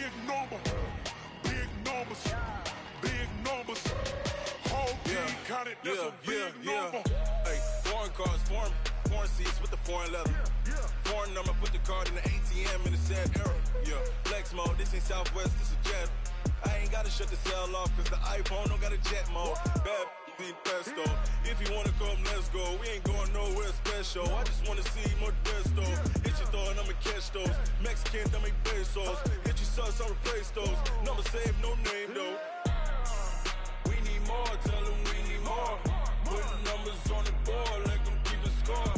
big number. Big numbers. Big numbers. Whole team counted, that's a big number. Hey, foreign cars, foreign seats with the foreign leather. Foreign number, put the card in the ATM in the sad era. Yeah, flex mode, this ain't Southwest, this is Jet. I ain't gotta shut the cell off, cause the iPhone don't got a jet mode. Bad need pesto. If you wanna come, let's go. We ain't going nowhere special. I just wanna see Modesto. Hit your thought, I'ma catch those. Mexican, I make pesos. Hit your sus, I'll replace those. Number saved, no name though. We need more, tell them we need more. Putting numbers on the board, like them keep a score.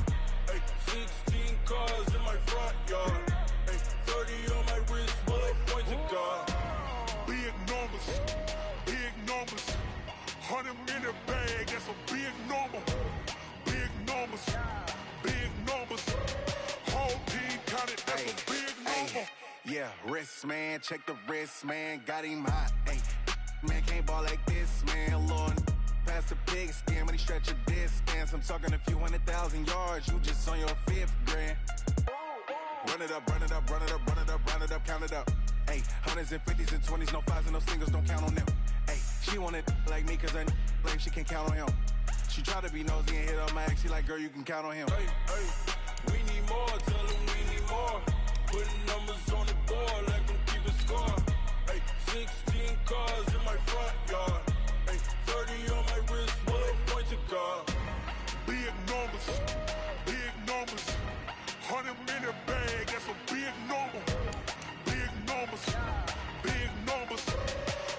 Hey, 16 cars in my front yard. Hey, 30 on my wrist, bullet point to God. Big numbers, big numbers. 100 in the bag, that's a big number. Big numbers, big numbers. Whole team counted, that's a big number. Yeah, wrist man, check the wrist man, got him hot. Ay, man can't ball like this, man. Lord, past the big skin when he stretch a distance. I'm talking a few 100,000 yards, you just on your 5th grand. Run it up, run it up, run it up, run it up, run it up, count it up. Ay, 100s and 50s and 20s, no 5s and no singles, don't count on them. Ay, she want it like me, cause her blame she can't count on him. She try to be nosy and hit on my ex, she like, girl, you can count on him. Hey, hey, we need more, tell them we need more. Putting numbers on the board, like them keep a score. Hey, 16 cars in my front yard. Hey, 30 on my wrist, bullet point to God. Big numbers, big numbers. 100 in the bag, that's a big number. Big numbers, big numbers.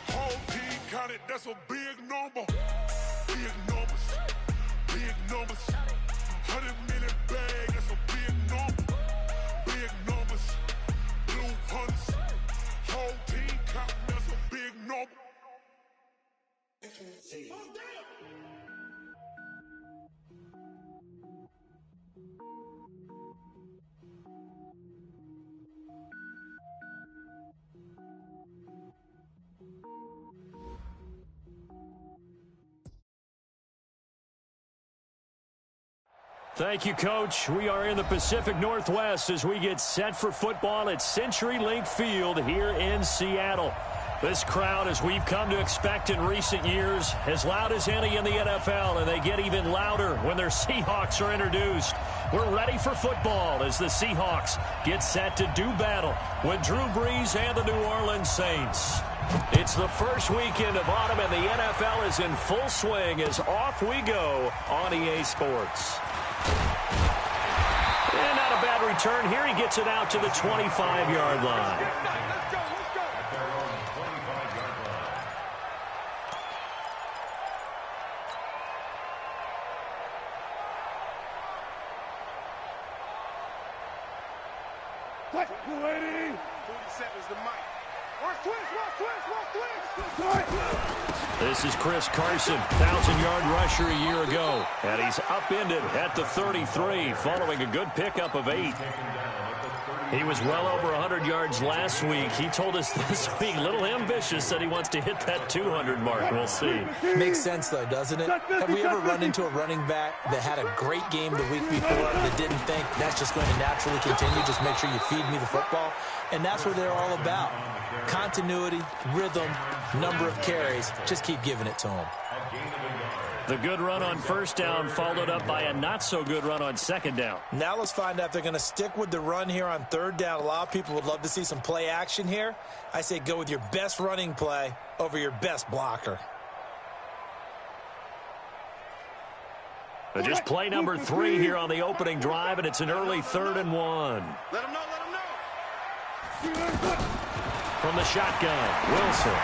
Whole team counted, that's a big number. Big numbers, big numbers. 100 in the bag, that's a big number. Big numbers, blue hunts. Whole team counting, that's a big number. Thank you, Coach. We are in the Pacific Northwest as we get set for football at CenturyLink Field here in Seattle. This crowd, as we've come to expect in recent years, as loud as any in the NFL, and they get even louder when their Seahawks are introduced. We're ready for football as the Seahawks get set to do battle with Drew Brees and the New Orleans Saints. It's the first weekend of autumn, and the NFL is in full swing as off we go on EA Sports. And not a bad return here. He gets it out to the 25-yard line. This is Chris Carson, 1,000-yard rusher a year ago, and he's upended at the 33 following a good pickup of 8. He was well over 100 yards last week. He told us this week, a little ambitious, that he wants to hit that 200 mark. We'll see. Makes sense, though, doesn't it? Have we ever run into a running back that had a great game the week before that didn't think that's just going to naturally continue? Just make sure you feed me the football. And that's what they're all about. Continuity, rhythm, number of carries. Just keep giving it to them. The good run on first down followed up by a not-so-good run on second down. Now let's find out if they're going to stick with the run here on third down. A lot of people would love to see some play action here. I say go with your best running play over your best blocker. Just play number 3 here on the opening drive, and it's an early 3rd and 1. Let him know, let him know. From the shotgun, Wilson.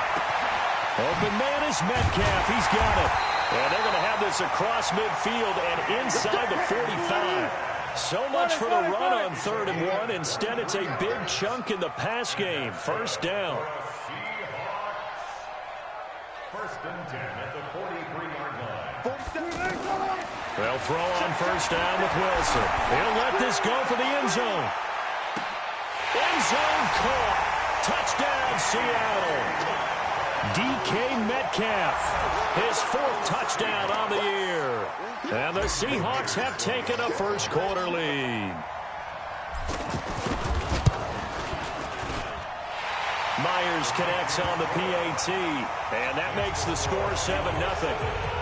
Open man is Metcalf. He's got it. And they're going to have this across midfield and inside the 45. So much for the run on 3rd and 1. Instead, it's a big chunk in the pass game. First down. First and 10 at the 43-yard line. They'll throw on first down with Wilson. He'll let this go for the end zone. End zone caught. Touchdown, Seattle. DK Metcalf, his 4th touchdown on the year. And the Seahawks have taken a first-quarter lead. Myers connects on the PAT, and that makes the score 7-0.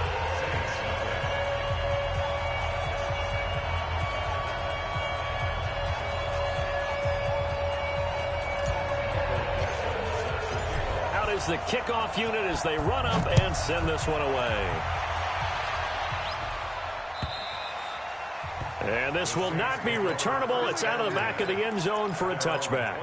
The kickoff unit as they run up and send this one away. And this will not be returnable. It's out of the back of the end zone for a touchback.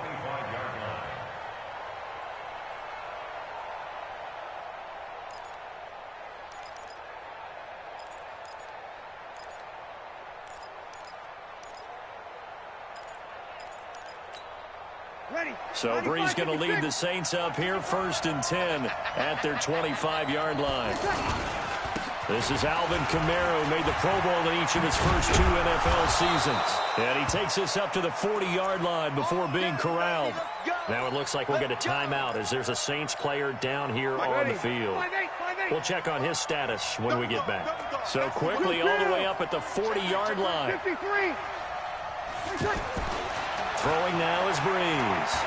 So Bree's going to lead the Saints up here, 1st and 10 at their 25-yard line. This is Alvin Kamara, who made the Pro Bowl in each of his first 2 NFL seasons. And he takes us up to the 40-yard line before being corralled. Now it looks like we'll get a timeout as there's a Saints player down here on the field. We'll check on his status when we get back. So quickly all the way up at the 40-yard line. Throwing now is Breeze.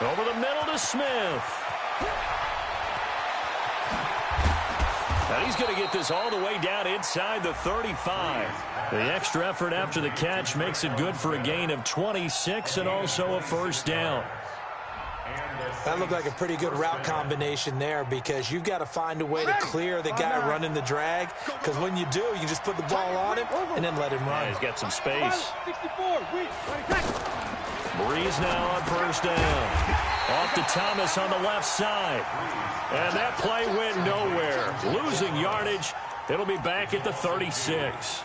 Over the middle to Smith. And he's going to get this all the way down inside the 35. The extra effort after the catch makes it good for a gain of 26 and also a first down. That looked like a pretty good route combination there because you've got to find a way to clear the guy running the drag, because when you do, you can just put the ball on him and then let him run. Yeah, he's got some space. Breeze now on first down. Off to Thomas on the left side. And that play went nowhere. Losing yardage. It'll be back at the 36.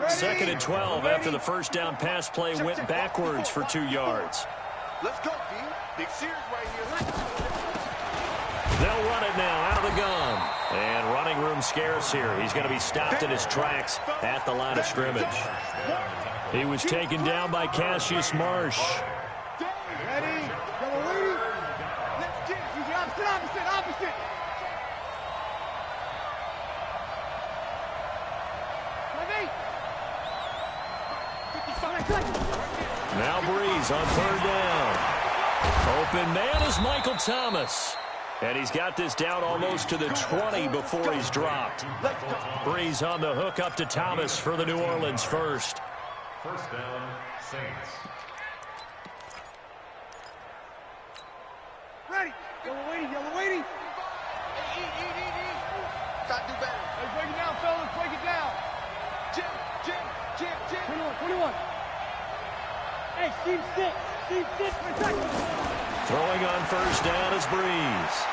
Second and 12 after the first down pass play went backwards for 2 yards. Let's go, D. Big Sears right here. They'll run it now out of the gun. And running room scarce here. He's going to be stopped in his tracks at the line of scrimmage. He was taken down by Cassius Marsh. Ready? Let's get it. Opposite. Now Breeze on 3rd down. Open man is Michael Thomas. And he's got this down almost to the 20 before he's dropped. Breeze on the hook up to Thomas for the New Orleans first. First down, Saints. Ready. Yellow waiting. Got to do better. Let's break it down, fellas. Break it down. Jim. 21. Hey, team 6. Throwing on first down is Breeze.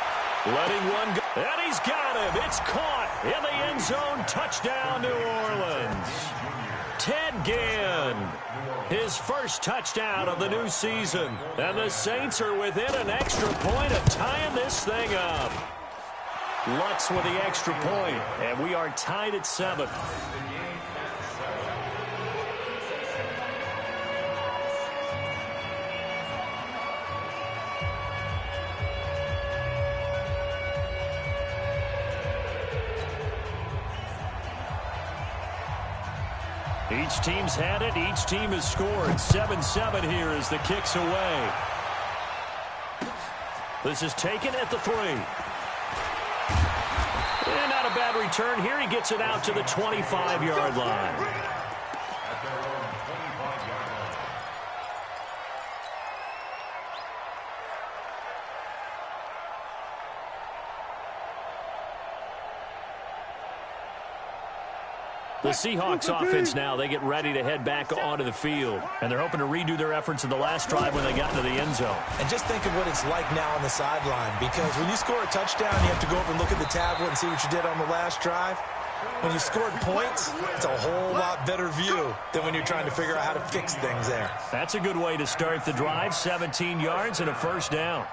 Letting one go. And he's got him. It's caught in the end zone. Touchdown, New Orleans. Ted Ginn. His first touchdown of the new season. And the Saints are within an extra point of tying this thing up. Lutz with the extra point. And we are tied at 7. Each team's had it. Each team has scored. 7-7 here as the kick's away. This is taken at the 3. And not a bad return here. He gets it out to the 25-yard line. The Seahawks offense now, they get ready to head back onto the field. And they're hoping to redo their efforts in the last drive when they got into the end zone. And just think of what it's like now on the sideline, because when you score a touchdown, you have to go over and look at the tablet and see what you did on the last drive. When you scored points, it's a whole lot better view than when you're trying to figure out how to fix things there. That's a good way to start the drive. 17 yards and a first down.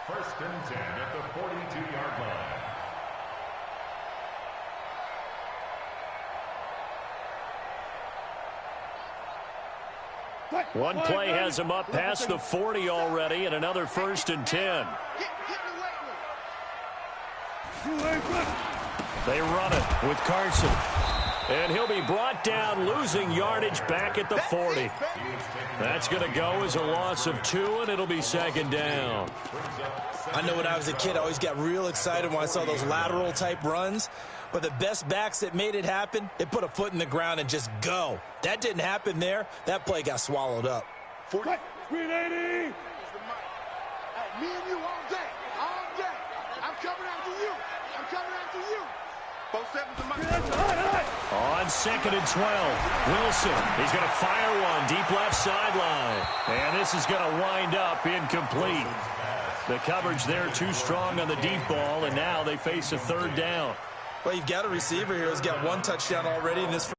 First and 10 at the 42-yard line. One play has him up past the 40 already, and another first and 10. They run it with Carson. And he'll be brought down, losing yardage back at the 40. That's going to go as a loss of 2, and it'll be second down. I know when I was a kid, I always got real excited when I saw those lateral-type runs. But the best backs that made it happen, they put a foot in the ground and just go. That didn't happen there. That play got swallowed up. 380. Hey, me and you all day. All day. I'm coming after you. I'm coming after you. 4-7's in my On 2nd and 12, Wilson. He's going to fire one deep left sideline. And this is going to wind up incomplete. The coverage there too strong on the deep ball, and now they face a 3rd down. Well, you've got a receiver here who's got 1 touchdown already in this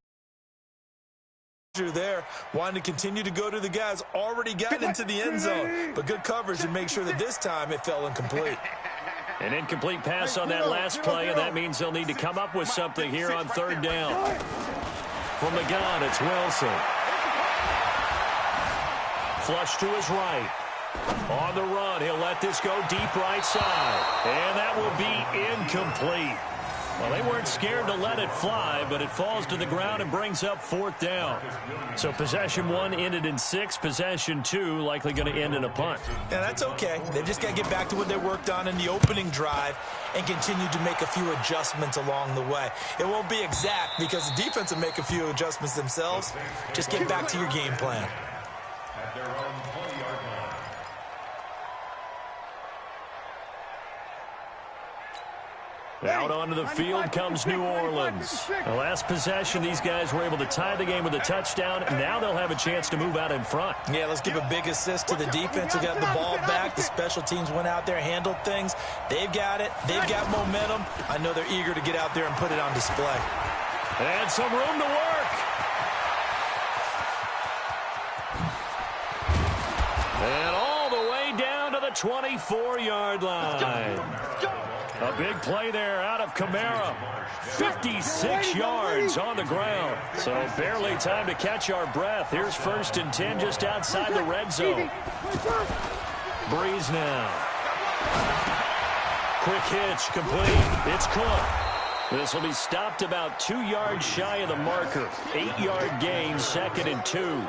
there, wanting to continue to go to the guys already gotten into the end zone. But good coverage to make sure that this time it fell incomplete. An incomplete pass on that last play, and that means they'll need to come up with something here on 3rd down. From the gun, it's Wilson. Flush to his right. On the run, he'll let this go deep right side. And that will be incomplete. Well, they weren't scared to let it fly, but it falls to the ground and brings up 4th down. So possession 1 ended in 6. Possession 2 likely going to end in a punt. Yeah, that's okay. They've just got to get back to what they worked on in the opening drive and continue to make a few adjustments along the way. It won't be exact because the defense will make a few adjustments themselves. Just get back to your game plan. At their own 20-yard line. Out onto the field comes New Orleans. The last possession, these guys were able to tie the game with a touchdown. Now they'll have a chance to move out in front. Yeah, let's give a big assist to the defense who got the ball back. The special teams went out there, handled things. They've got it. They've got momentum. I know they're eager to get out there and put it on display. And some room to work. And all the way down to the 24-yard line. A big play there out of Kamara. 56 yards on the ground. So barely time to catch our breath. Here's 1st and 10 just outside the red zone. Breeze now. Quick hitch complete. It's Cook. This will be stopped about 2 yards shy of the marker. 8-yard gain, 2nd and 2.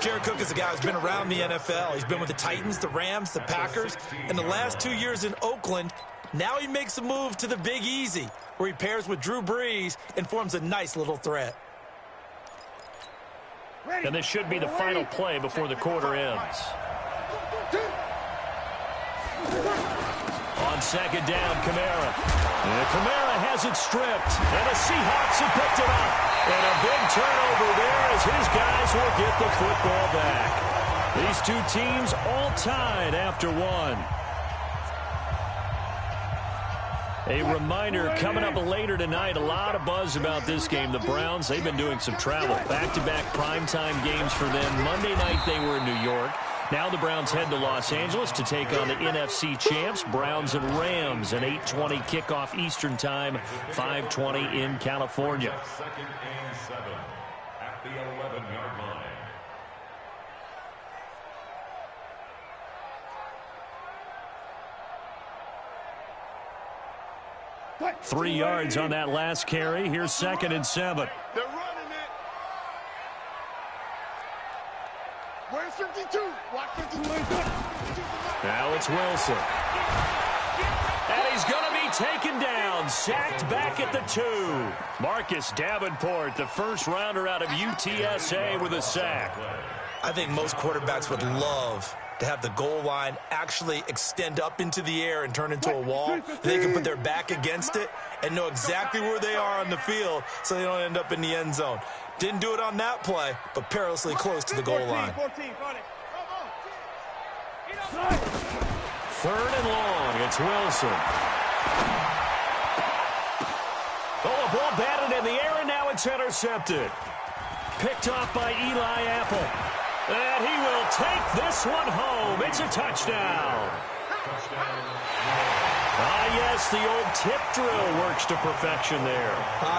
Jared Cook is a guy who's been around the NFL. He's been with the Titans, the Rams, the Packers. In the last 2 years in Oakland, now he makes a move to the Big Easy, where he pairs with Drew Brees and forms a nice little threat. And this should be the final play before the quarter ends. On 2nd down, Kamara. And Kamara has it stripped. And the Seahawks have picked it up. And a big turnover there as his guys will get the football back. These two teams all tied after 1. A reminder, coming up later tonight, a lot of buzz about this game. The Browns, they've been doing some travel. Back-to-back primetime games for them. Monday night they were in New York. Now the Browns head to Los Angeles to take on the NFC champs, Browns and Rams, an 8:20 kickoff Eastern time, 5:20 in California. 2nd and 7 at the 11-yard line. 3 yards on that last carry. Here's 2nd and 7. They're running it. Where's 52? Watch 52. Now it's Wilson. And he's going to be taken down. Sacked back at the 2. Marcus Davenport, the first rounder out of UTSA with a sack. I think most quarterbacks would love to have the goal line actually extend up into the air and turn into a wall. They can put their back against it and know exactly where they are on the field so they don't end up in the end zone. Didn't do it on that play, but perilously close to the goal line. 3rd and long. It's Wilson. Oh, a ball batted in the air, and now it's intercepted. Picked off by Eli Apple. And he will take this one home. It's a touchdown. Ah, Yes, the old tip drill works to perfection there.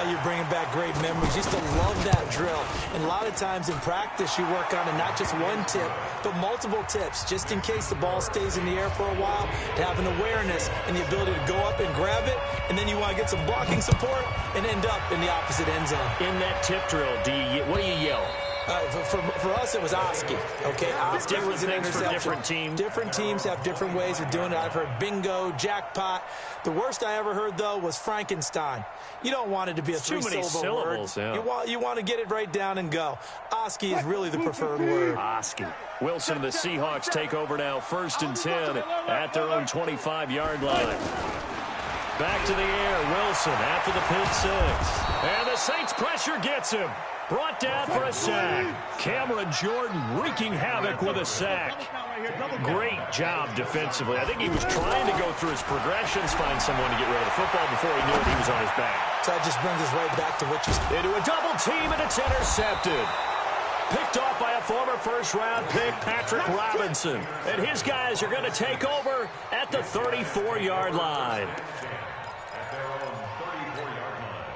You're bringing back great memories. Used to love that drill. And a lot of times in practice, you work on it, not just one tip, but multiple tips, just in case the ball stays in the air for a while, to have an awareness and the ability to go up and grab it, and then you want to get some blocking support and end up in the opposite end zone. In that tip drill, what do you yell? For us, it was Oski. Okay, Oski was an interception. For different teams. Different teams have different ways of doing it. I've heard bingo, jackpot. The worst I ever heard, though, was Frankenstein. You don't want it to be a three-syllable word. Yeah. You want to get it right down and go. Oski is really the preferred word. Oski. Wilson and the Seahawks take over now, 1st and 10 at their own 25-yard line. Back to the air, Wilson after the pick six. And the Saints pressure gets him. Brought down for a sack. Cameron Jordan wreaking havoc with a sack. Great job defensively. I think he was trying to go through his progressions, find someone to get rid of the football before he knew it. He was on his back. So that just brings us right back to what you said. Into a double team, and it's intercepted. Picked off by a former first-round pick, Patrick Robinson. And his guys are going to take over at the 34-yard line.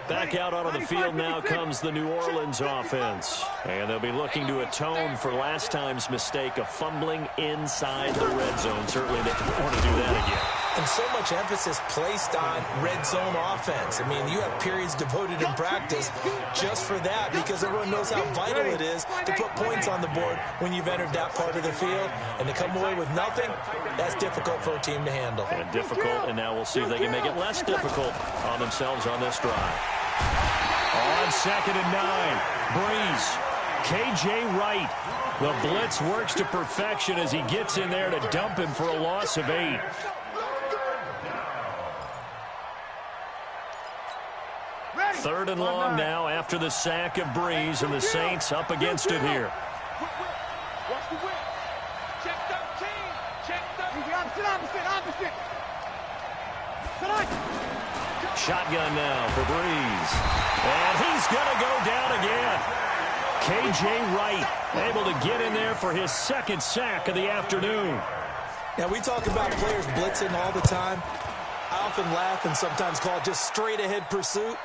Back out onto the field now comes the New Orleans offense. And they'll be looking to atone for last time's mistake of fumbling inside the red zone. Certainly they don't want to do that again. And so much emphasis placed on red zone offense. I mean, you have periods devoted in practice just for that because everyone knows how vital it is to put points on the board when you've entered that part of the field. And to come away with nothing, that's difficult for a team to handle. Yeah, difficult, and now we'll see if they can make it less difficult on themselves on this drive. On 2nd and 9, Breeze, K.J. Wright. The blitz works to perfection as he gets in there to dump him for a loss of 8. Third and long now after the sack of Breeze, and the Saints up against it here. Watch the whip. Check 13. Check 13. Opposite. Shotgun now for Breeze. And he's going to go down again. K.J. Wright able to get in there for his 2nd sack of the afternoon. Now, we talk about players blitzing all the time. I often laugh and sometimes call it just straight-ahead pursuit.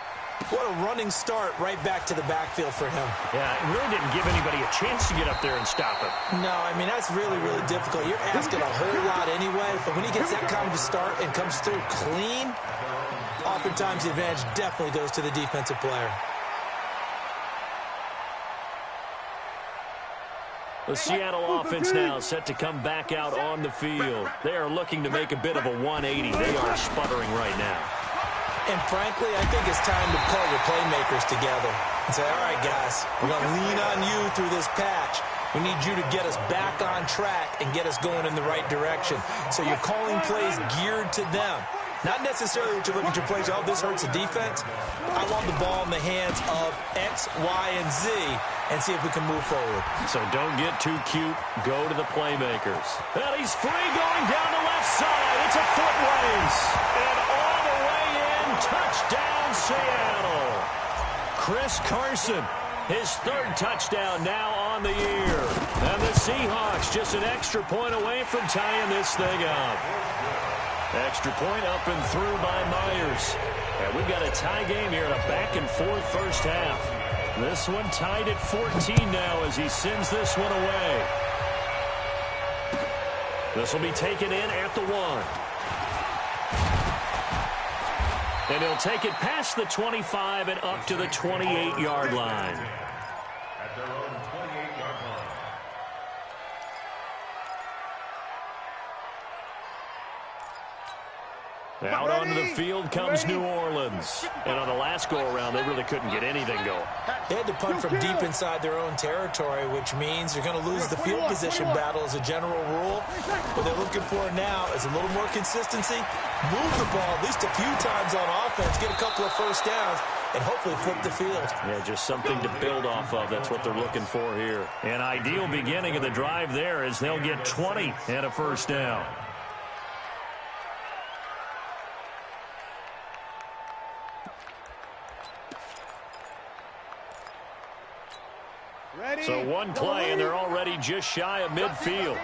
What a running start right back to the backfield for him. Yeah, it really didn't give anybody a chance to get up there and stop it. No, I mean, that's really, really difficult. You're asking a whole lot anyway, but when he gets that kind of a start and comes through clean, oftentimes the advantage definitely goes to the defensive player. The Seattle offense now set to come back out on the field. They are looking to make a bit of a 180. They are sputtering right now. And frankly, I think it's time to call your playmakers together and say, all right, guys, we're going to lean on you through this patch. We need you to get us back on track and get us going in the right direction. So you're calling plays geared to them. Not necessarily what you're looking at your plays, oh, this hurts the defense. I want the ball in the hands of X, Y, and Z and see if we can move forward. So don't get too cute. Go to the playmakers. And he's free going down the left side. It's a foot race. And all the way in, touchdown Seattle. Chris Carson, his 3rd touchdown now on the year. And the Seahawks just an extra point away from tying this thing up. Extra point up and through by Myers. And we've got a tie game here in a back-and-forth first half. This one tied at 14 now as he sends this one away. This will be taken in at the 1. And he'll take it past the 25 and up to the 28-yard line. At their own 28-yard line. Out onto the field comes New Orleans. And on the last go-around, they really couldn't get anything going. They had to punt from deep inside their own territory, which means you're going to lose the field position battle as a general rule. What they're looking for now is a little more consistency, move the ball at least a few times on offense, get a couple of first downs, and hopefully flip the field. Yeah, just something to build off of. That's what they're looking for here. An ideal beginning of the drive there as they'll get 20 and a first down. So one play, and they're already just shy of midfield.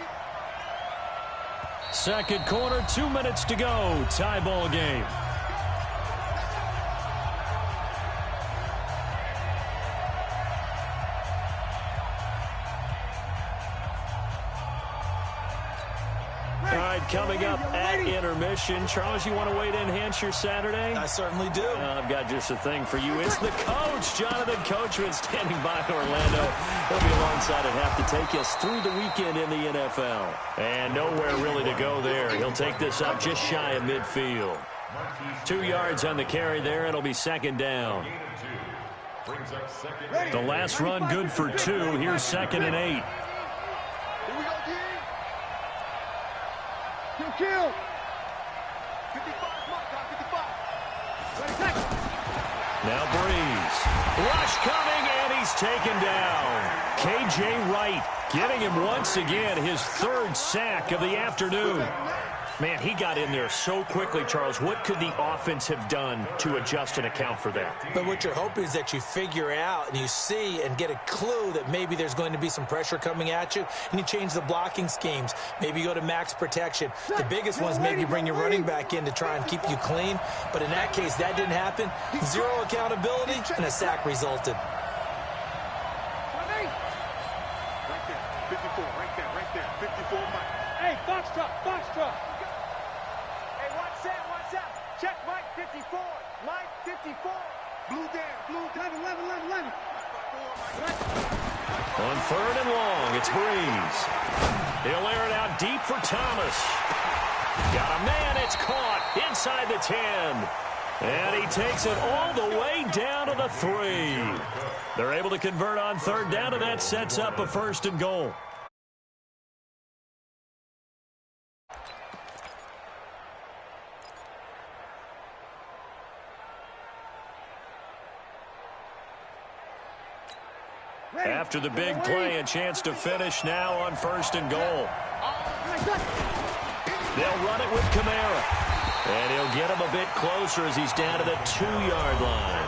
Second quarter, 2 minutes to go. Tie ball game. All right, coming up at intermission. Charles, you want to wait to enhance your Saturday? I certainly do. I've got just a thing for you. It's the coach, Jonathan Coachman, standing by in Orlando. He'll be alongside at half to take us through the weekend in the NFL. And nowhere really to go there. He'll take this up just shy of midfield. 2 yards on the carry there. It'll be second down. The last run good for 2. Here's 2nd and 8. Kill. 55, Now Breeze. Rush coming, and he's taken down. K.J. Wright getting him once again, his 3rd sack of the afternoon. Man, he got in there so quickly, Charles. What could the offense have done to adjust and account for that? But what you're hoping is that you figure out and you see and get a clue that maybe there's going to be some pressure coming at you, and you change the blocking schemes. Maybe you go to max protection. The biggest one is maybe bring your running back in to try and keep you clean. But in that case, that didn't happen. 0 accountability, and a sack resulted. Right there. 54, right there. 54, Mike. Hey, box truck. Watch out. Check Mike 54. Mike 54. Blue down. 11. On 3rd and long, it's Breeze. He'll air it out deep for Thomas. Got a man, it's caught inside the 10. And he takes it all the way down to the 3. They're able to convert on 3rd down, and that sets up a 1st and goal. After the big play, a chance to finish now on 1st and goal. They'll run it with Kamara. And he'll get him a bit closer as he's down to the 2-yard line.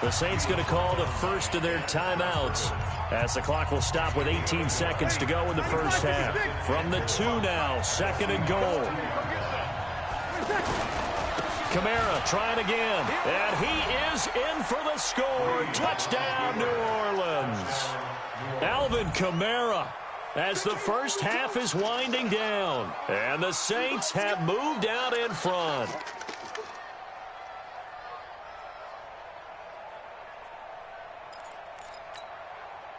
The Saints going to call the first of their timeouts as the clock will stop with 18 seconds to go in the first half. From the 2 now, 2nd and goal. Kamara trying again, and he is in for the score. Touchdown, New Orleans. Alvin Kamara as the first half is winding down, and the Saints have moved out in front.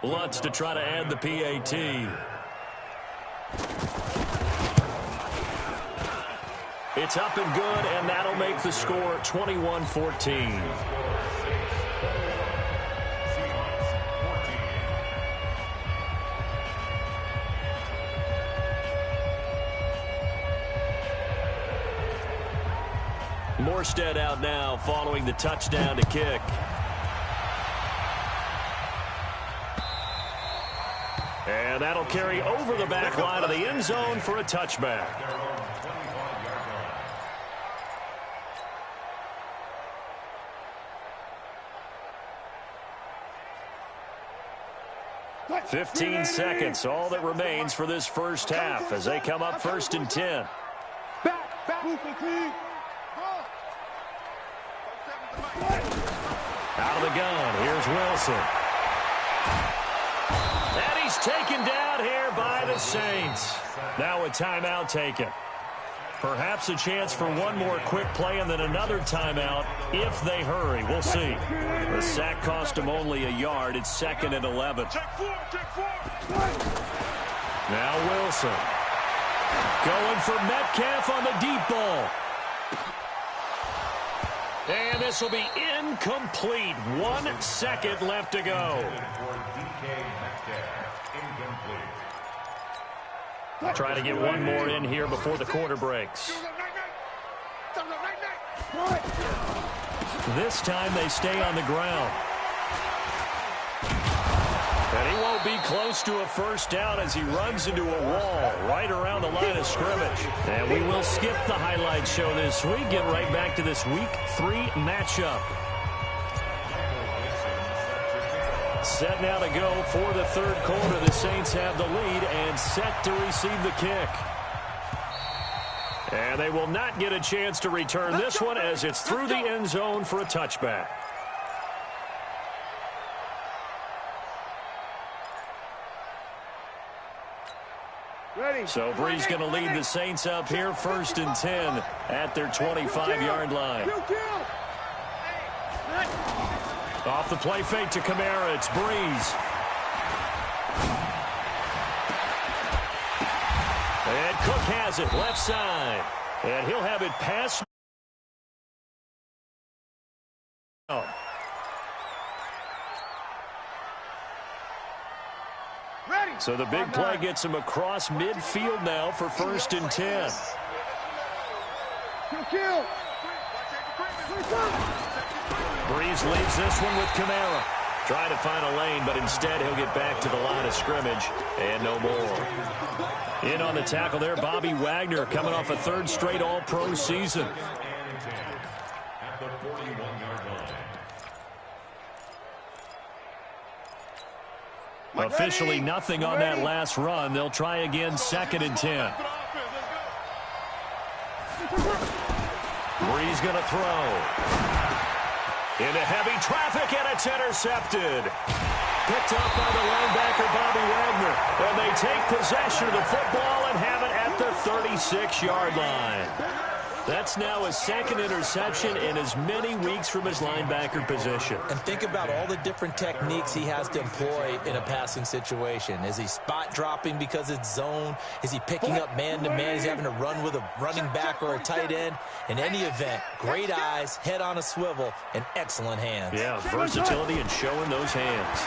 Lutz to try to add the PAT. It's up and good, and that'll make the score 21-14. Morstead out now following the touchdown to kick. And that'll carry over the back line of the end zone for a touchback. "15 seconds, all that remains for this first half as they come up 1st and 10. Out of the gun, here's Wilson. And he's taken down here by the Saints. Now a timeout taken. Perhaps a chance for one more quick play and then another timeout if they hurry. We'll see. The sack cost him only a yard. It's 2nd and 11. Now Wilson. Going for Metcalf on the deep ball. And this will be incomplete. 1 second left to go. Try to get one more in here before the quarter breaks. This time they stay on the ground. And he won't be close to a first down as he runs into a wall right around the line of scrimmage. And we will skip the highlight show this week. Get right back to this Week 3 matchup. Set now to go for the 3rd quarter. The Saints have the lead and set to receive the kick. And they will not get a chance to return this one as it's through the end zone for a touchback. So Bree's going to lead the Saints up here, 1st and 10 at their 25-yard line. Off the play fake to Kamara, it's Breeze. And Cook has it, left side. And he'll have it pass. So the big play gets him across midfield now for 1st and 10. Breeze leaves this one with Kamara. Trying to find a lane, but instead he'll get back to the line of scrimmage. And no more. In on the tackle there, Bobby Wagner coming off a 3rd straight All-Pro season. At the 41-yard line. Officially nothing on that last run. They'll try again, 2nd and 10. Breeze going to throw. Into heavy traffic, and it's intercepted. Picked up by the linebacker, Bobby Wagner. And they take possession of the football and have it at the 36-yard line. That's now his 2nd interception in as many weeks from his linebacker position. And think about all the different techniques he has to employ in a passing situation. Is he spot dropping because it's zone? Is he picking up man-to-man? Is he having to run with a running back or a tight end? In any event, great eyes, head on a swivel, and excellent hands. Yeah, versatility and showing those hands.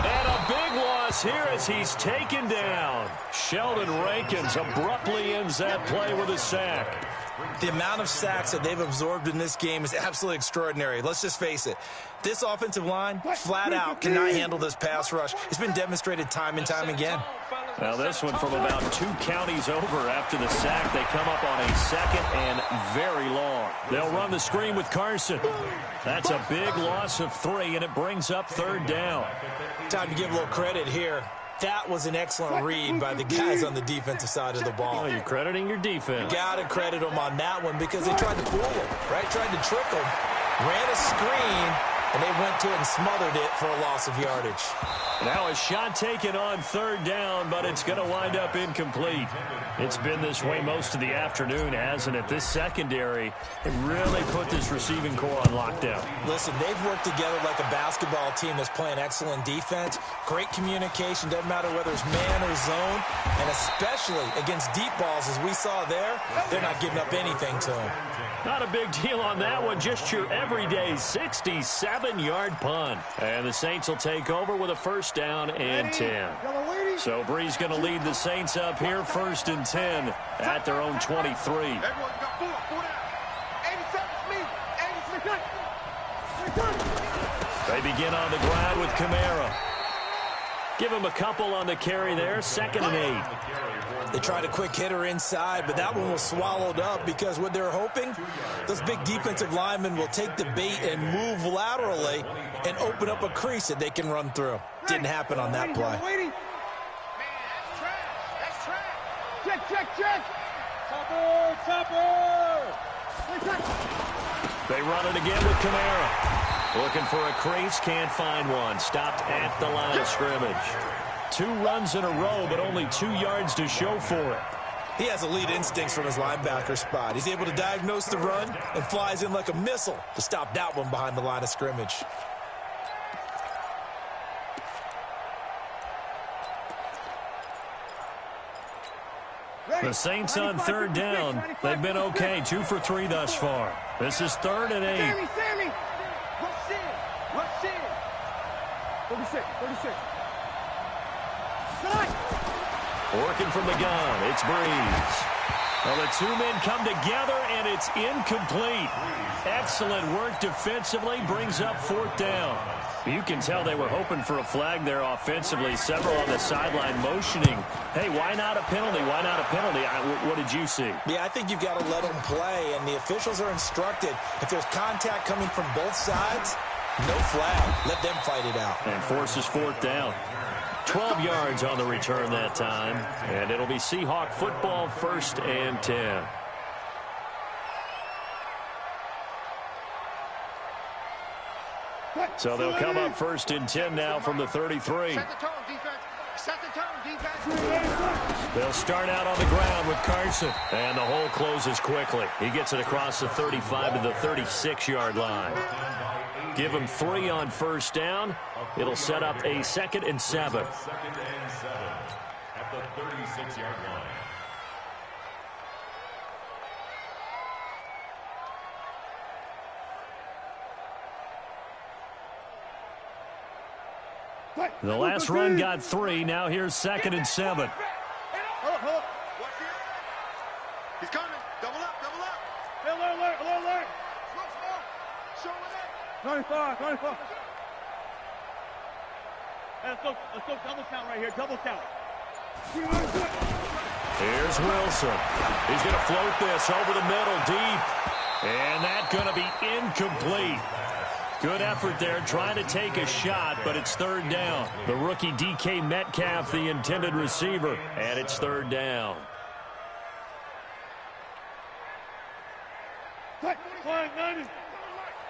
And a big loss here as he's taken down. Sheldon Rankins abruptly ends that play with a sack. The amount of sacks that they've absorbed in this game is absolutely extraordinary. Let's just face it. This offensive line, flat out, cannot handle this pass rush. It's been demonstrated time and time again. Now this one from about 2 counties over after the sack. They come up on a 2nd and very long. They'll run the screen with Carson. That's a big loss of 3, and it brings up 3rd down. Time to give a little credit here. That was an excellent read by the guys on the defensive side of the ball. Oh, you're crediting your defense. Got to credit them on that one because they tried to fool him, right? Tried to trick him, ran a screen, and they went to it and smothered it for a loss of yardage. Now a shot taken on 3rd down, but it's going to wind up incomplete. It's been this way most of the afternoon, hasn't it? This secondary, it really put this receiving core on lockdown. Listen, they've worked together like a basketball team that's playing excellent defense. Great communication, doesn't matter whether it's man or zone, and especially against deep balls, as we saw there, they're not giving up anything to them. Not a big deal on that one, just your everyday 67-yard punt. And the Saints will take over with a 1st down and 10. So Bree's going to lead the Saints up here, 1st and 10 at their own 23. They begin on the ground with Kamara. Give him a couple on the carry there, 2nd and 8. They tried a quick hitter inside, but that one was swallowed up because what they're hoping, those big defensive linemen will take the bait and move laterally and open up a crease that they can run through. Didn't happen on that play. Man, that's trash. Check. Topper. They run it again with Kamara. Looking for a crease, can't find one. Stopped at the line of scrimmage. 2 runs in a row, but only 2 yards to show for it. He has elite instincts from his linebacker spot. He's able to diagnose the run and flies in like a missile to stop that one behind the line of scrimmage. The Saints on 3rd down. They've been okay, 2 for 3 thus far. This is 3rd and 8. Sammy. Rush in. 36. Working from the gun, it's Breeze. Well, the 2 men come together, and it's incomplete. Excellent work defensively, brings up 4th down. You can tell they were hoping for a flag there offensively. Several on the sideline motioning. Hey, why not a penalty? Why not a penalty? What did you see? Yeah, I think you've got to let them play, and the officials are instructed. If there's contact coming from both sides, no flag. Let them fight it out. And forces 4th down. 12 yards on the return that time. And it'll be Seahawk football, 1st and 10. So they'll come up 1st and 10 now from the 33. Set the tone, defense. Set the tone, defense. They'll start out on the ground with Carson. And the hole closes quickly. He gets it across the 35 to the 36-yard line. Give him 3 on 1st down. It'll set up a 2nd and 7. 2nd and 7 at the 36-yard line. The last run got 3. Now here's 2nd and 7. Hold up. Watch here. He's coming. Double up. Alert. Show him that. 25. Let's go double count right here. Double count. Here's Wilson. He's going to float this over the middle deep. And that's going to be incomplete. Good effort there, trying to take a shot, but it's 3rd down. The rookie DK Metcalf, the intended receiver, and it's 3rd down. Mike, 90.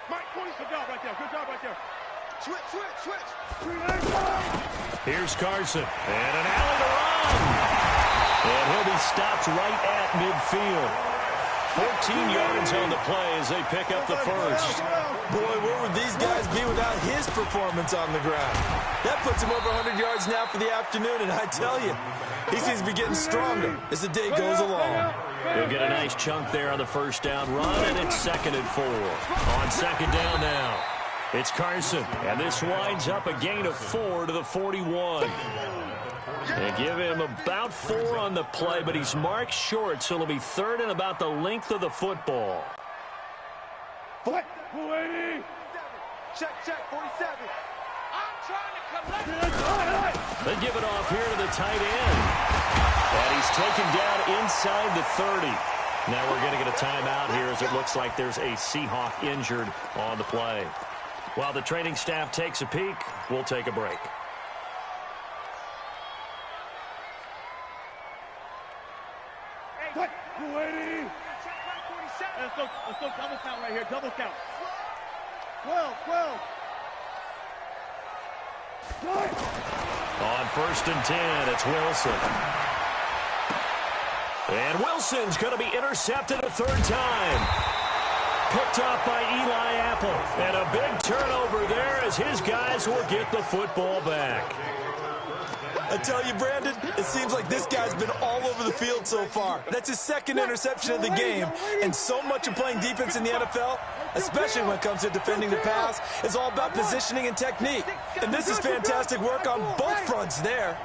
Mike, 20. Good job right there. Switch. Here's Carson, and an alley to run. And he'll be stopped right at midfield. 14 yards on the play as they pick up the 1st. Boy, where would these guys be without his performance on the ground? That puts him over 100 yards now for the afternoon, and I tell you, he seems to be getting stronger as the day goes along. He'll get a nice chunk there on the 1st down run, and it's 2nd and 4. On 2nd down now, it's Carson, and this winds up a gain of 4 to the 41. They give him about 4 on the play, but he's marked short, so it'll be 3rd and about the length of the football. What? 280. Check, 47. I'm trying to collect. They give it off here to the tight end. And he's taken down inside the 30. Now we're going to get a timeout here as it looks like there's a Seahawk injured on the play. While the training staff takes a peek, we'll take a break. What? 280. Let's go double count right here. Double count. 12. On 1st and 10, it's Wilson. And Wilson's going to be intercepted a 3rd time. Picked off by Eli Apple. And a big turnover there as his guys will get the football back. I tell you, Brandon, it seems like this guy's been all over the field so far. That's his 2nd interception of the game. And so much of playing defense in the NFL, especially when it comes to defending the pass, is all about positioning and technique. And this is fantastic work on both fronts there.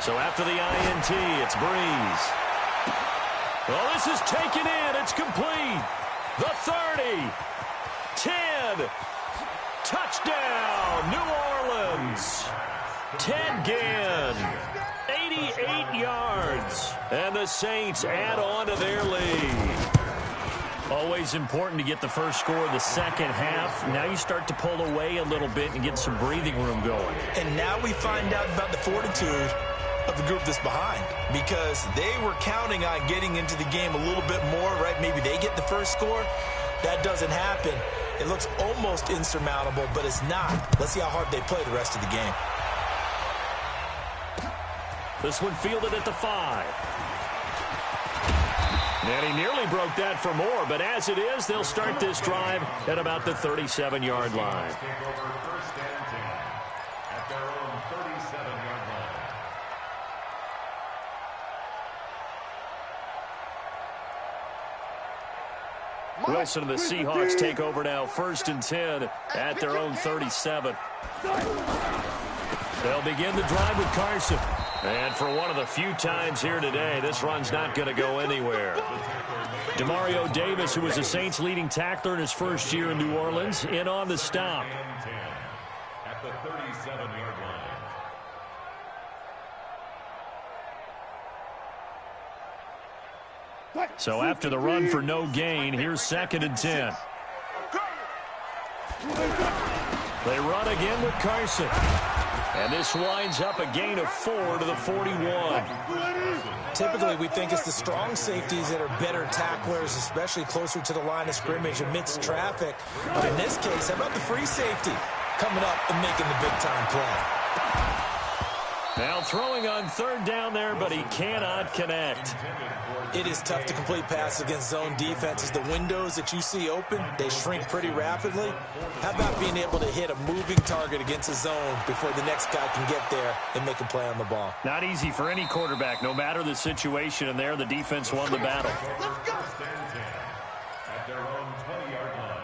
So after the INT, it's Breeze. Well, this is taken in. It's complete. The 30. 10. Touchdown, New Orleans. Ted Ginn, 88 yards. And the Saints add on to their lead. Always important to get the first score of the second half. Now you start to pull away a little bit and get some breathing room going. And now we find out about the fortitude of the group that's behind, because they were counting on getting into the game a little bit more, right? Maybe they get the first score. That doesn't happen. It looks almost insurmountable, but it's not. Let's see how hard they play the rest of the game. This one fielded at the 5. And he nearly broke that for more, but as it is, they'll start this drive at about the 37-yard line. At their own 37-yard line. Wilson and the Seahawks take over now, 1st and 10 at their own 37. They'll begin the drive with Carson. And for one of the few times here today, this run's not going to go anywhere. Demario Davis, who was the Saints' leading tackler in his first year in New Orleans, in on the stop. At the 37-yard line. So after the run for no gain, here's 2nd and 10. They run again with Carson. And this winds up a gain of 4 to the 41. Typically, we think it's the strong safeties that are better tacklers, especially closer to the line of scrimmage amidst traffic. But in this case, how about the free safety coming up and making the big-time play? Now throwing on third down there, but he cannot connect. It is tough to complete passes against zone defenses. The windows that you see open, they shrink pretty rapidly. How about being able to hit a moving target against a zone before the next guy can get there and make a play on the ball? Not easy for any quarterback, no matter the situation, and there the defense won the battle. At their own 20-yard line.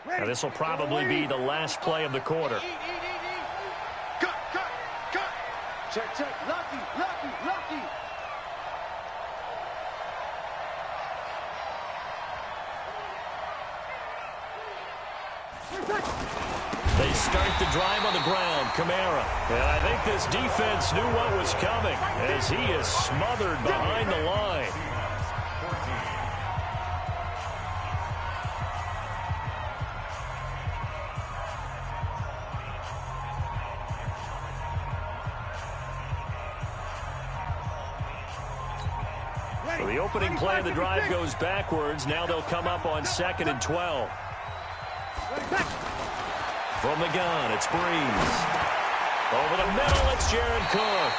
Now, this will probably be the last play of the quarter. Cut. Check. Lucky. They start the drive on the ground. Kamara. And I think this defense knew what was coming as he is smothered behind the line. So the opening play of the drive goes backwards. Now they'll come up on 2nd and 12. From the gun, it's Breeze. Over the middle, it's Jared Cook.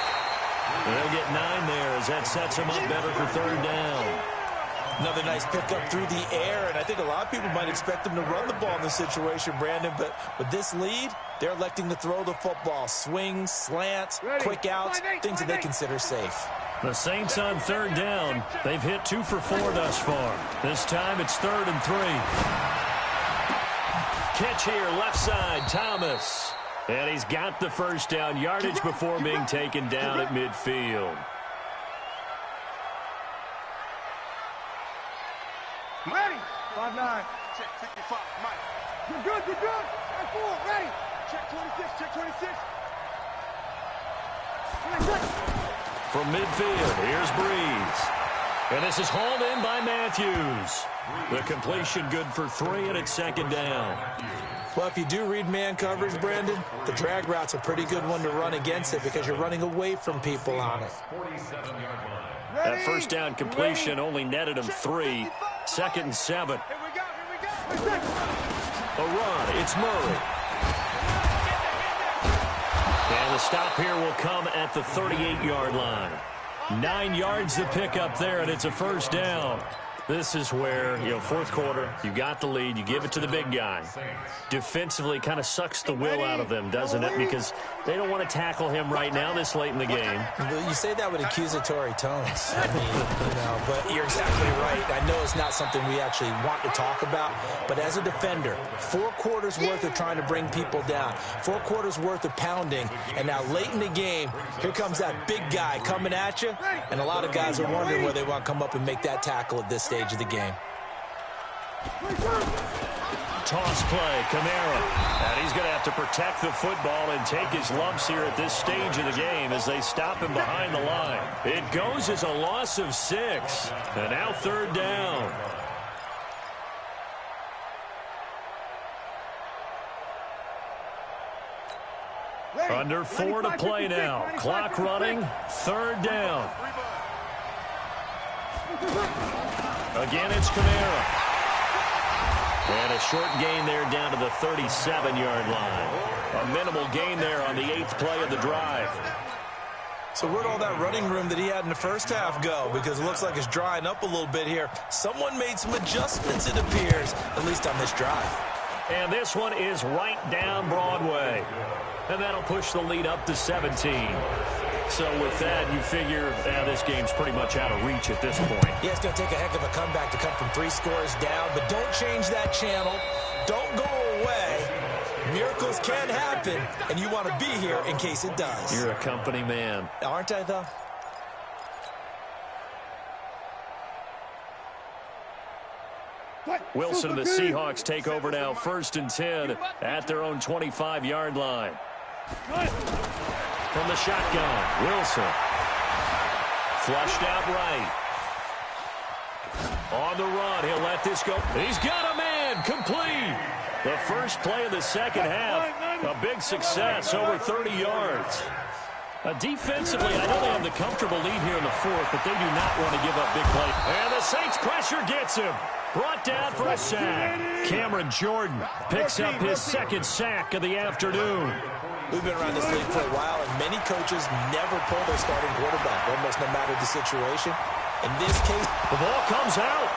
And they'll get 9 there as that sets him up better for third down. Another nice pickup through the air, and I think a lot of people might expect them to run the ball in this situation, Brandon, but with this lead, they're electing to throw the football. Swings, slants, quick outs, things that they consider safe. The Saints on third down. They've hit 2 for 4 thus far. This time it's 3rd and 3. Catch here, left side, Thomas. And he's got the first down yardage before being taken down at midfield. Ready. 5-9. Check 55, Mike. You're good. Check 4, ready. Check 26. From midfield, here's Breeze. And this is hauled in by Matthews. The completion good for 3, and it's 2nd down. Well, if you do read man coverage, Brandon, the drag route's a pretty good one to run against it because you're running away from people on it. That first down completion only netted him 3. 2nd and 7. Here we go. A run, it's Murray. And the stop here will come at the 38-yard line. 9 yards to pick up there, and it's a first down. This is where, fourth quarter, you got the lead, you give it to the big guy. Defensively, kind of sucks the will out of them, doesn't it? Because they don't want to tackle him right now this late in the game. You say that with accusatory tones. I mean, but you're exactly right. I know it's not something we actually want to talk about, but as a defender, 4 quarters worth of trying to bring people down, 4 quarters worth of pounding, and now late in the game, here comes that big guy coming at you, and a lot of guys are wondering whether they want to come up and make that tackle at this stage of the game. Toss play, Kamara. And he's going to have to protect the football and take his lumps here at this stage of the game as they stop him behind the line. It goes as a loss of 6. And now 3rd down. Under 4 to play now. Clock running. 3rd down. Again, it's Kamara. And a short gain there down to the 37-yard line. A minimal gain there on the 8th play of the drive. So where'd all that running room that he had in the first half go? Because it looks like it's drying up a little bit here. Someone made some adjustments, it appears, at least on this drive. And this one is right down Broadway. And that'll push the lead up to 17. So with that, you figure this game's pretty much out of reach at this point. Yeah, it's going to take a heck of a comeback to come from 3 scores down, but don't change that channel. Don't go away. Miracles can happen, and you want to be here in case it does. You're a company man. Aren't I, though? Wilson and the Seahawks take over now, 1st and 10 at their own 25-yard line. From the shotgun, Wilson. Flushed out right. On the run, he'll let this go. He's got a man, complete. The first play of the second half, a big success, over 30 yards. Defensively, I know they have the comfortable lead here in the 4th, but they do not want to give up big play. And the Saints pressure gets him. Brought down for a sack. Cameron Jordan picks up his 2nd sack of the afternoon. We've been around this league for a while, and many coaches never pull their starting quarterback, almost no matter the situation. In this case, the ball comes out.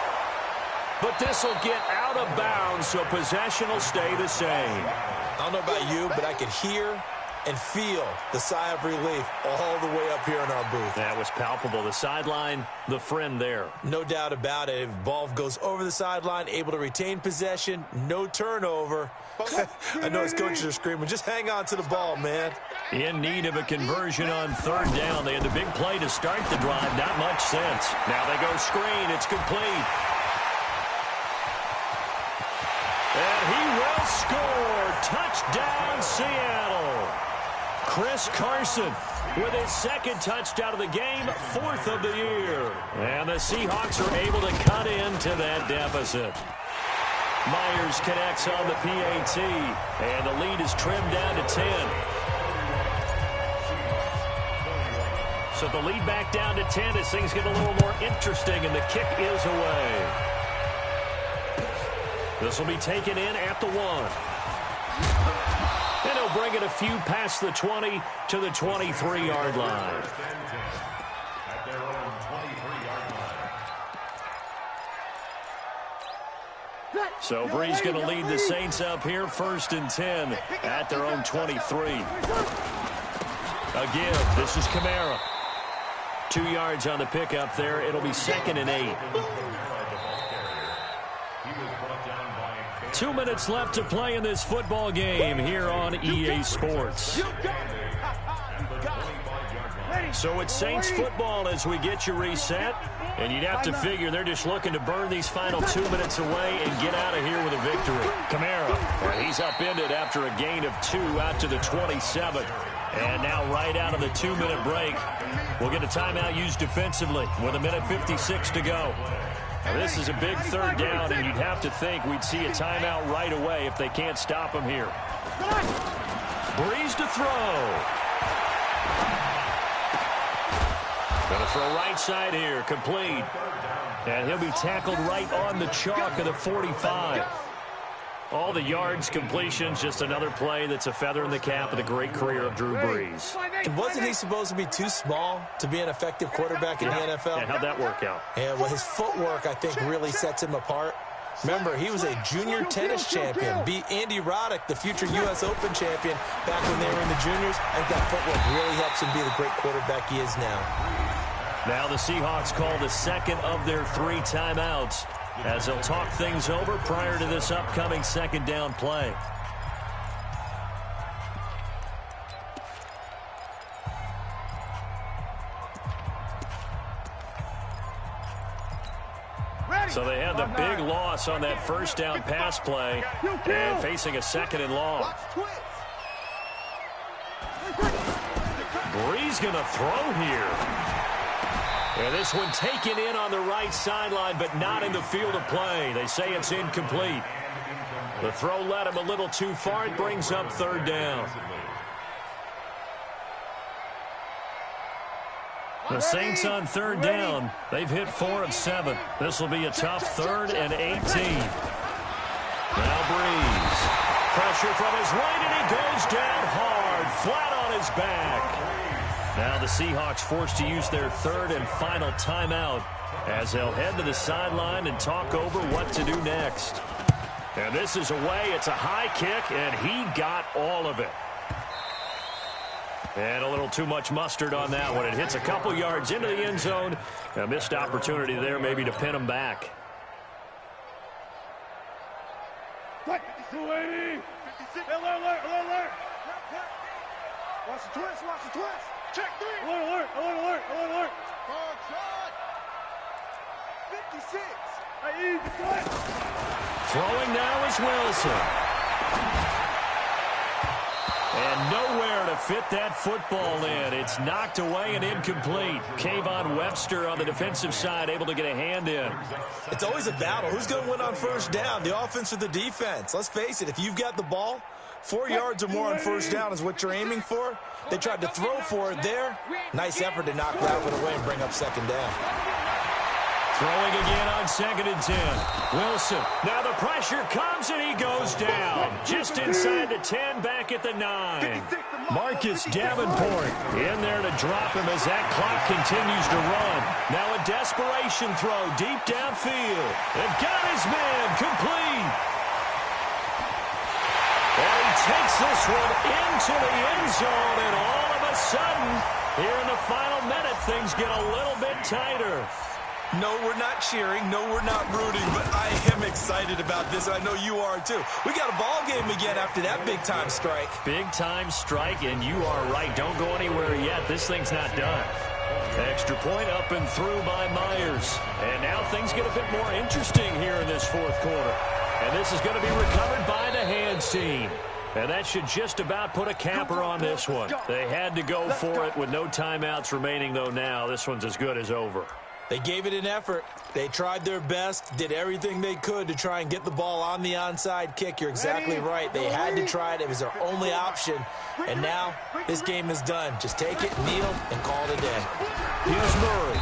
But this will get out of bounds, so possession will stay the same. I don't know about you, but I could hear and feel the sigh of relief all the way up here in our booth. That was palpable. The sideline, the friend there. No doubt about it. If ball goes over the sideline, able to retain possession, no turnover. I know his coaches are screaming, just hang on to the ball, man. In need of a conversion on 3rd down. They had the big play to start the drive. Not much sense. Now they go screen. It's complete. And he will score. Touchdown, Seattle. Chris Carson with his 2nd touchdown of the game, 4th of the year. And the Seahawks are able to cut into that deficit. Myers connects on the PAT, and the lead is trimmed down to 10. So the lead back down to 10 as things get a little more interesting, and the kick is away. This will be taken in at the 1. And he'll bring it a few past the 20 to the 23-yard line. So Bree's going to lead the Saints up here, 1st and 10 at their own 23. Again, this is Kamara. 2 yards on the pickup there. It'll be 2nd and 8. 2 minutes left to play in this football game here on EA Sports. So it's Saints football as we get you reset. And you'd have to figure they're just looking to burn these final 2 minutes away and get out of here with a victory. Kamara, he's upended after a gain of 2 out to the 27. And now right out of the 2-minute break, we'll get a timeout used defensively with 1:56 to go. Now, this is a big 3rd down, and you'd have to think we'd see a timeout right away if they can't stop him here. Breeze to throw. Going to throw right side here, complete. And he'll be tackled right on the chalk of the 45. All the yards, completions, just another play that's a feather in the cap of the great career of Drew Brees. And wasn't he supposed to be too small to be an effective quarterback in the NFL? Yeah, how'd that work out? Yeah, well, his footwork, I think, really sets him apart. Remember, he was a junior tennis champion, beat Andy Roddick, the future U.S. Open champion, back when they were in the juniors. I think that footwork really helps him be the great quarterback he is now. Now the Seahawks call the 2nd of their 3 timeouts as they'll talk things over prior to this upcoming 2nd down play. So they had the big loss on that 1st down pass play and facing a 2nd and long. Brees going to throw here. And this one taken in on the right sideline, but not in the field of play. They say it's incomplete. The throw led him a little too far. It brings up 3rd down. The Saints on 3rd down. They've hit 4 of 7. This will be a tough 3rd and 18. Now Brees. Pressure from his right, and he goes down hard, flat on his back. Now the Seahawks forced to use their 3rd and final timeout as they'll head to the sideline and talk over what to do next. And this is away. It's a high kick, and he got all of it. And a little too much mustard on that one. It hits a couple yards into the end zone. A missed opportunity there maybe to pin him back. 280. Alert. Watch the twist. Check 3. Alert. 56. Throwing now is Wilson. And nowhere to fit that football in. It's knocked away and incomplete. Kayvon Webster on the defensive side able to get a hand in. It's always a battle. Who's going to win on first down, the offense or the defense? Let's face it, if you've got the ball, 4 yards or more on first down is what you're aiming for. They tried to throw for it there. Nice effort to knock that one away and bring up second down. Throwing again on 2nd and 10. Wilson. Now the pressure comes and he goes down. Just inside the 10, back at the 9. Marcus Davenport in there to drop him as that clock continues to run. Now a desperation throw deep downfield. And got his man complete. And he takes this one into the end zone, and all of a sudden, here in the final minute, things get a little bit tighter. No, we're not cheering. No, we're not rooting, but I am excited about this, and I know you are too. We got a ball game again after that big-time strike. Big-time strike, and you are right. Don't go anywhere yet. This thing's not done. Extra point up and through by Myers. And now things get a bit more interesting here in this fourth quarter. And this is going to be recovered by the hands team. And that should just about put a capper on this one. They had to go for it with no timeouts remaining, though now. This one's as good as over. They gave it an effort. They tried their best, did everything they could to try and get the ball on the onside kick. You're exactly right. They had to try it. It was their only option. And now this game is done. Just take it, kneel, and call it a day. Here's Murray.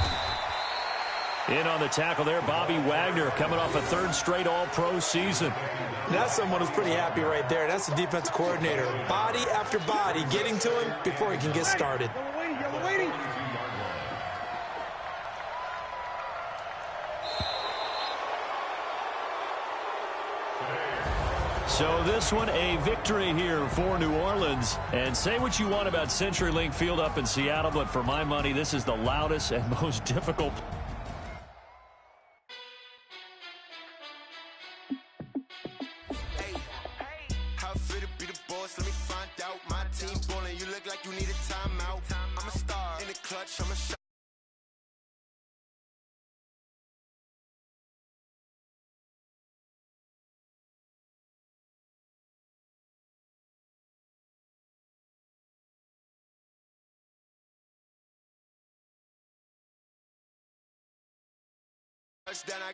In on the tackle there, Bobby Wagner coming off a 3rd straight All-Pro season. That's someone who's pretty happy right there. That's the defensive coordinator. Body after body getting to him before he can get started. So this one, a victory here for New Orleans. And say what you want about CenturyLink Field up in Seattle, but for my money, this is the loudest and most difficult. Hey, how fit to be the boss? Let me find out. My team ballin', you look like you need a timeout. I'm a star in the clutch, I'm a shot. Touchdown, I